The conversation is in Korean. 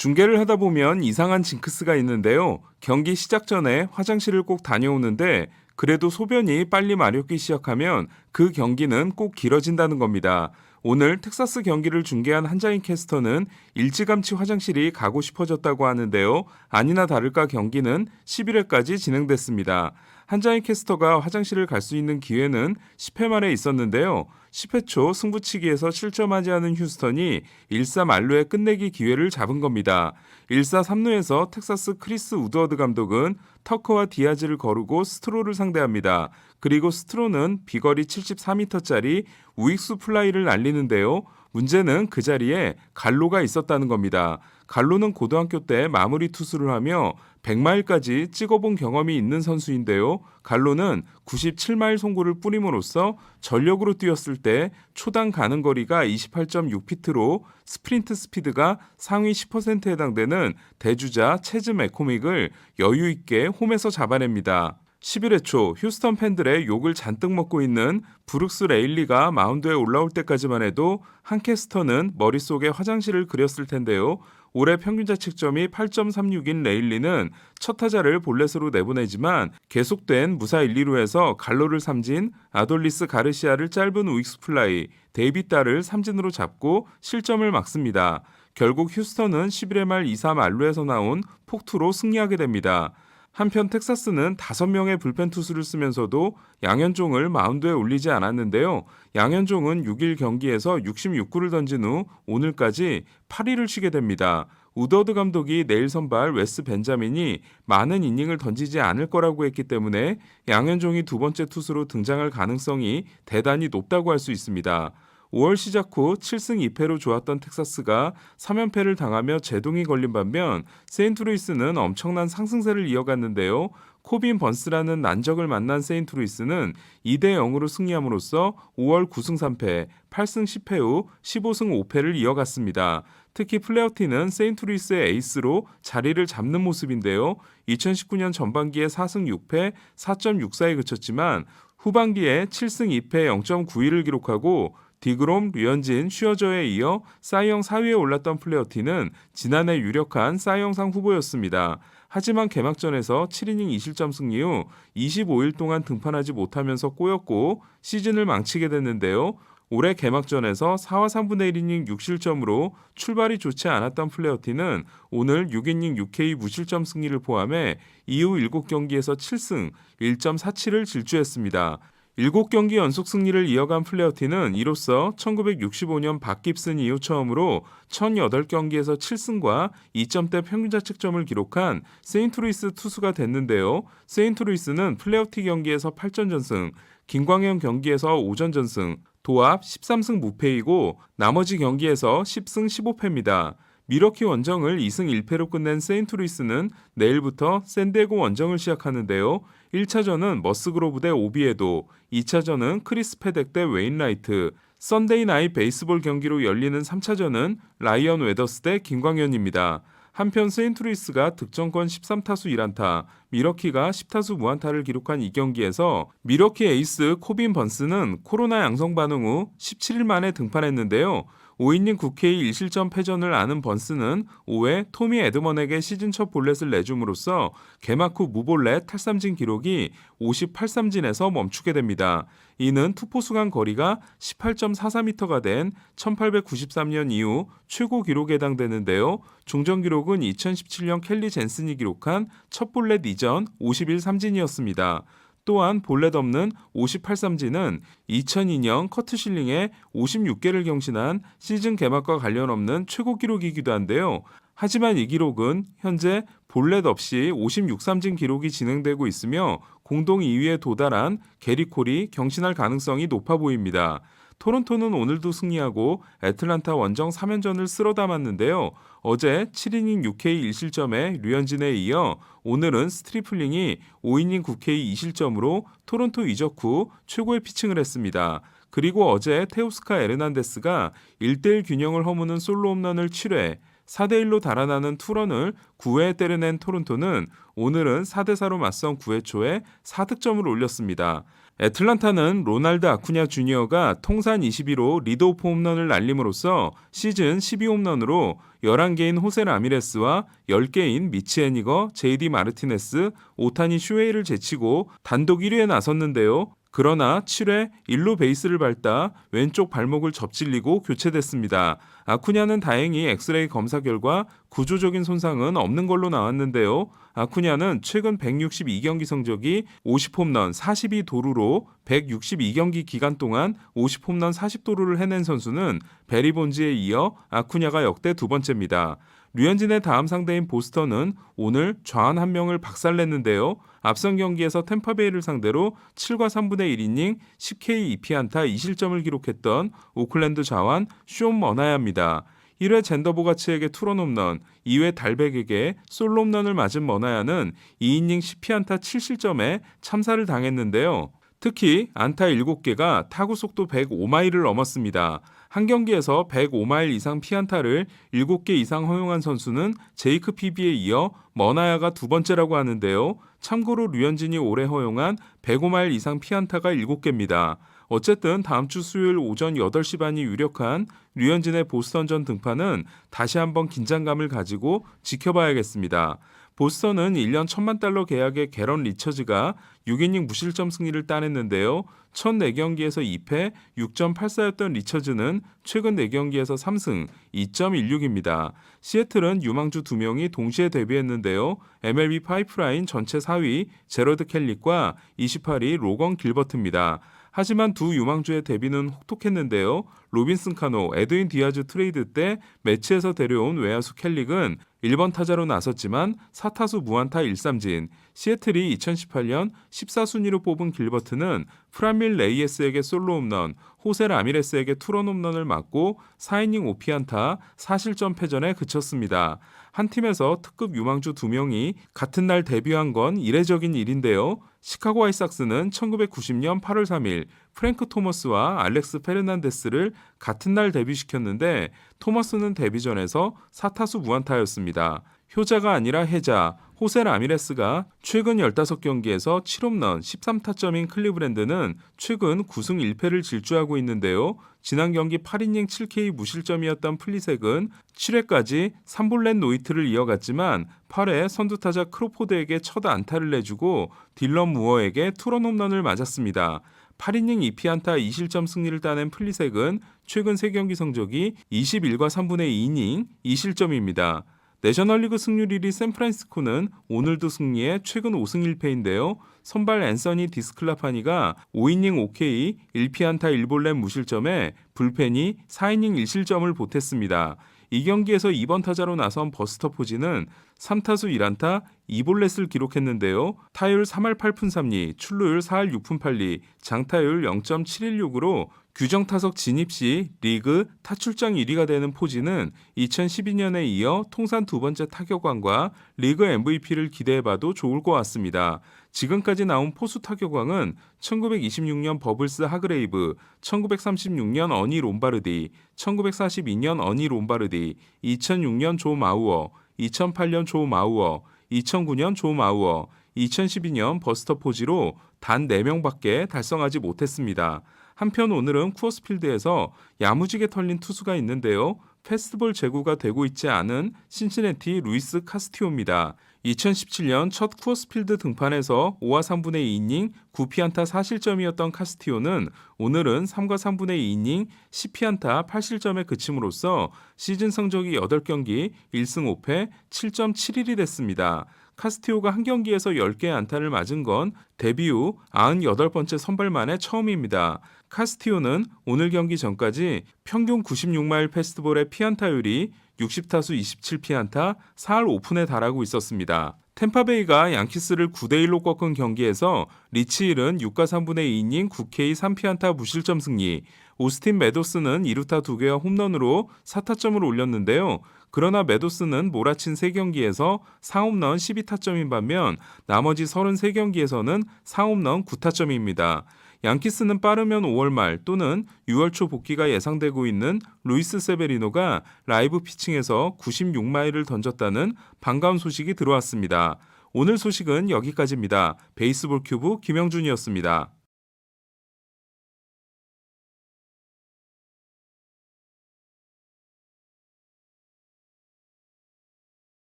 중계를 하다 보면 이상한 징크스가 있는데요. 경기 시작 전에 화장실을 꼭 다녀오는데 그래도 소변이 빨리 마렵기 시작하면 그 경기는 꼭 길어진다는 겁니다. 오늘 텍사스 경기를 중계한 한자인 캐스터는 일찌감치 화장실이 가고 싶어졌다고 하는데요. 아니나 다를까 경기는 11회까지 진행됐습니다. 한자인 캐스터가 화장실을 갈 수 있는 기회는 10회 만에 있었는데요. 10회 초 승부치기에서 실점하지 않은 휴스턴이 1사 만루의 끝내기 기회를 잡은 겁니다. 1사 3루에서 텍사스 크리스 우드워드 감독은 터커와 디아즈를 거르고 스트로를 상대합니다. 그리고 스트로는 비거리 74m짜리 우익수 플라이를 날리는데요. 문제는 그 자리에 갈로가 있었다는 겁니다. 갈로는 고등학교 때 마무리 투수를 하며 100마일까지 찍어본 경험이 있는 선수인데요. 갈로는 97마일 송구를 뿌림으로써 전력으로 뛰었을 때 초당 가는 거리가 28.6피트로 스프린트 스피드가 상위 10%에 해당되는 대주자 체즈 맥코믹을 여유 있게 홈에서 잡아냅니다. 11회 초 휴스턴 팬들의 욕을 잔뜩 먹고 있는 브룩스 레일리가 마운드에 올라올 때까지만 해도 한캐스터는 머릿속에 화장실을 그렸을 텐데요. 올해 평균 자책점이 8.36인 레일리는 첫 타자를 볼넷으로 내보내지만 계속된 무사 1, 2루에서 갈로를 삼진, 아돌리스 가르시아를 짧은 우익수 플라이, 데이빗 달을 삼진으로 잡고 실점을 막습니다. 결국 휴스턴은 11회 말 2사 만루에서 나온 폭투로 승리하게 됩니다. 한편 텍사스는 5명의 불펜 투수를 쓰면서도 양현종을 마운드에 올리지 않았는데요. 양현종은 6일 경기에서 66구를 던진 후 오늘까지 8일을 쉬게 됩니다. 우더드 감독이 내일 선발 웨스 벤자민이 많은 이닝을 던지지 않을 거라고 했기 때문에 양현종이 두 번째 투수로 등장할 가능성이 대단히 높다고 할 수 있습니다. 5월 시작 후 7승 2패로 좋았던 tek사스가 3연패를 당하며 제동이 걸린 반면 세인트루이스는 엄청난 상승세를 이어갔는데요. 코빈 번스라는 난적을 만난 세인트루이스는 2대 0으로 승리함으로써 5월 9승 3패, 8승 10패 후 15승 5패를 이어갔습니다. 특히 플레어티는 세인트루이스의 에이스로 자리를 잡는 모습인데요. 2019년 전반기에 4승 6패, 4.64에 그쳤지만 후반기에 7승 2패 0.91을 기록하고 디그롬, 류현진, 슈어저에 이어 사이영 4위에 올랐던 플레어티는 지난해 유력한 사이영상 후보였습니다. 하지만 개막전에서 7이닝 2실점 승리 후 25일 동안 등판하지 못하면서 꼬였고 시즌을 망치게 됐는데요. 올해 개막전에서 4와 3분의 1이닝 6실점으로 출발이 좋지 않았던 플레어티는 오늘 6이닝 6K 무실점 승리를 포함해 이후 7경기에서 7승 1.47을 질주했습니다. 7경기 연속 승리를 이어간 플레어티는 이로써 1965년 박 깁슨 이후 처음으로 1008경기에서 7승과 2점대 평균자책점을 기록한 세인트루이스 투수가 됐는데요. 세인트루이스는 플레어티 경기에서 8전전승, 김광현 경기에서 5전전승, 도합 13승 무패이고 나머지 경기에서 10승 15패입니다. 미러키 원정을 2승 1패로 끝낸 세인트루이스는 내일부터 샌디에고 원정을 시작하는데요. 1차전은 머스그로브 대 오비에도, 2차전은 크리스 패덱 대 웨인라이트, 썬데이 나잇 베이스볼 경기로 열리는 3차전은 라이언 웨더스 대 김광현입니다. 한편 세인트루이스가 득점권 13타수 1안타, 미러키가 10타수 무안타를 기록한 이 경기에서 미러키 에이스 코빈 번스는 코로나 양성 반응 후 17일 만에 등판했는데요. 5이닝 9K 1실점 패전을 아는 번스는 5회 토미 에드먼에게 시즌 첫 볼넷을 내줌으로써 개막 후 무볼넷 탈삼진 기록이 58삼진에서 멈추게 됩니다. 이는 투포수 간 거리가 18.44m가 된 1893년 이후 최고 기록에 해당되는데요. 종전 기록은 2017년 켈리 젠슨이 기록한 첫 볼넷 이전 51삼진이었습니다. 또한 볼넷 없는 58삼진은 2002년 커트 실링의 56개를 경신한 시즌 개막과 관련 없는 최고 기록이기도 한데요. 하지만 이 기록은 현재 볼넷 없이 56삼진 기록이 진행되고 있으며 공동 2위에 도달한 게리 콜이 경신할 가능성이 높아 보입니다. 토론토는 오늘도 승리하고 애틀란타 원정 3연전을 쓸어 담았는데요. 어제 7이닝 6K 1실점에 류현진에 이어 오늘은 스트리플링이 5이닝 9K 2실점으로 토론토 이적 후 최고의 피칭을 했습니다. 그리고 어제 테오스카 에르난데스가 1대1 균형을 허무는 솔로 홈런을 7회, 4대1로 달아나는 투런을 9회에 때려낸 토론토는 오늘은 4대4로 맞선 9회 초에 4득점을 올렸습니다. 애틀란타는 로날드 아쿠냐 주니어가 통산 21호 리드오프 홈런을 날림으로써 시즌 12홈런으로 11개인 호세 라미레스와 10개인 미치 애니거, 제이디 마르티네스, 오타니 슈웨이를 제치고 단독 1위에 나섰는데요. 그러나 7회 1루 베이스를 밟다 왼쪽 발목을 접질리고 교체됐습니다. 아쿠냐는 다행히 엑스레이 검사 결과 구조적인 손상은 없는 걸로 나왔는데요. 아쿠냐는 최근 162경기 성적이 50홈런 42도루로 162경기 기간 동안 50홈런 40도루를 해낸 선수는 베리 본즈에 이어 아쿠냐가 역대 두 번째입니다. 류현진의 다음 상대인 보스턴은 오늘 좌완 한 명을 박살냈는데요. 앞선 경기에서 템파베이를 상대로 7과 3분의 1이닝 10K 2피안타 2실점을 기록했던 오클랜드 좌완 쇼 머나야입니다. 1회 젠더 보가츠에게 투런 홈런, 2회 달백에게 솔로 홈런을 맞은 머나야는 2이닝 10피안타 7실점에 참사를 당했는데요. 특히 안타 7개가 타구 속도 105마일을 넘었습니다. 한 경기에서 105마일 이상 피안타를 7개 이상 허용한 선수는 제이크 피비에 이어 머나야가 두 번째라고 하는데요. 참고로 류현진이 올해 허용한 105마일 이상 피안타가 7개입니다. 어쨌든 다음 주 수요일 오전 8시 반이 유력한 류현진의 보스턴전 등판은 다시 한번 긴장감을 가지고 지켜봐야겠습니다. 보스턴은 1년 $10,000,000 계약의 게런 리처즈가 6이닝 무실점 승리를 따냈는데요. 첫 4경기에서 2패 6.84였던 리처즈는 최근 4경기에서 3승 2.16입니다. 시애틀은 유망주 2명이 동시에 데뷔했는데요. MLB 파이프라인 전체 4위 제러드 켈릭과 28위 로건 길버트입니다. 하지만 두 유망주의 데뷔는 혹독했는데요. 로빈슨 카노, 에드윈 디아즈 트레이드 때 매치에서 데려온 외야수 켈릭은 1번 타자로 나섰지만 4타수 무안타 1삼진, 시애틀이 2018년 14순위로 뽑은 길버트는 프란밀 레이에스에게 솔로 홈런, 호세 라미레스에게 투런 홈런을 맞고 4이닝 5피안타 4실점 패전에 그쳤습니다. 한 팀에서 특급 유망주 2명이 같은 날 데뷔한 건 이례적인 일인데요. 시카고 화이삭스는 1990년 8월 3일 프랭크 토머스와 알렉스 페르난데스를 같은 날 데뷔시켰는데 토머스는 데뷔전에서 4타수 무안타였습니다. 효자가 아니라 해자, 호세 라미레스가 최근 15경기에서 7홈런 13타점인 클리브랜드는 최근 9승 1패를 질주하고 있는데요. 지난 경기 8이닝 7K 무실점이었던 플리색은 7회까지 3볼넷 노히트를 이어갔지만 8회 선두타자 크로포드에게 첫 안타를 내주고 딜런 무어에게 투런 홈런을 맞았습니다. 8이닝 2피안타 2실점 승리를 따낸 플리색은 최근 3경기 성적이 21과 3분의 2이닝 2실점입니다. 내셔널리그 승률 1위 샌프란시스코는 오늘도 승리해 최근 5승 1패인데요. 선발 앤서니 디스클라파니가 5이닝 5K 1피안타 1볼넷 무실점에 불펜이 4이닝 1실점을 보탰습니다. 이 경기에서 2번 타자로 나선 버스터 포지는 3타수 1안타 2볼넷을 기록했는데요. 타율 3할 8푼 3리, 출루율 4할 6푼 8리, 장타율 0.716으로 규정 타석 진입 시 리그 타출장 1위가 되는 포지는 2012년에 이어 통산 두 번째 타격왕과 리그 MVP를 기대해봐도 좋을 것 같습니다. 지금까지 나온 포수 타격왕은 1926년 버블스 하그레이브, 1936년 어니 롬바르디, 1942년 어니 롬바르디, 2006년 조 마우어, 2008년 조 마우어, 2009년 조 마우어, 2012년 버스터 포지로 단 4명밖에 달성하지 못했습니다. 한편 오늘은 쿠어스필드에서 야무지게 털린 투수가 있는데요. 페스티벌 제구가 되고 있지 않은 신시내티 루이스 카스티오입니다. 2017년 첫 쿠어스필드 등판에서 5와 3분의 2이닝 9피안타 4실점이었던 카스티오는 오늘은 3과 3분의 2이닝 10피안타 8실점에 그침으로써 시즌 성적이 8경기 1승 5패 7.71이 됐습니다. 카스티오가 한 경기에서 10개의 안타를 맞은 건 데뷔 후 98번째 선발 만에 처음입니다. 카스티오는 오늘 경기 전까지 평균 96마일 패스트볼의 피안타율이 60타수 27피안타 4할 5푼에 달하고 있었습니다. 템파베이가 양키스를 9대1로 꺾은 경기에서 리치힐은 6과 3분의 2이닝 9K 3피안타 무실점 승리, 오스틴 메도스는 2루타 2개와 홈런으로 4타점을 올렸는데요. 그러나 메도스는 몰아친 3경기에서 4홈런 12타점인 반면 나머지 33경기에서는 4홈런 9타점입니다. 양키스는 빠르면 5월 말 또는 6월 초 복귀가 예상되고 있는 루이스 세베리노가 라이브 피칭에서 96마일을 던졌다는 반가운 소식이 들어왔습니다. 오늘 소식은 여기까지입니다. 베이스볼 큐브 김영준이었습니다.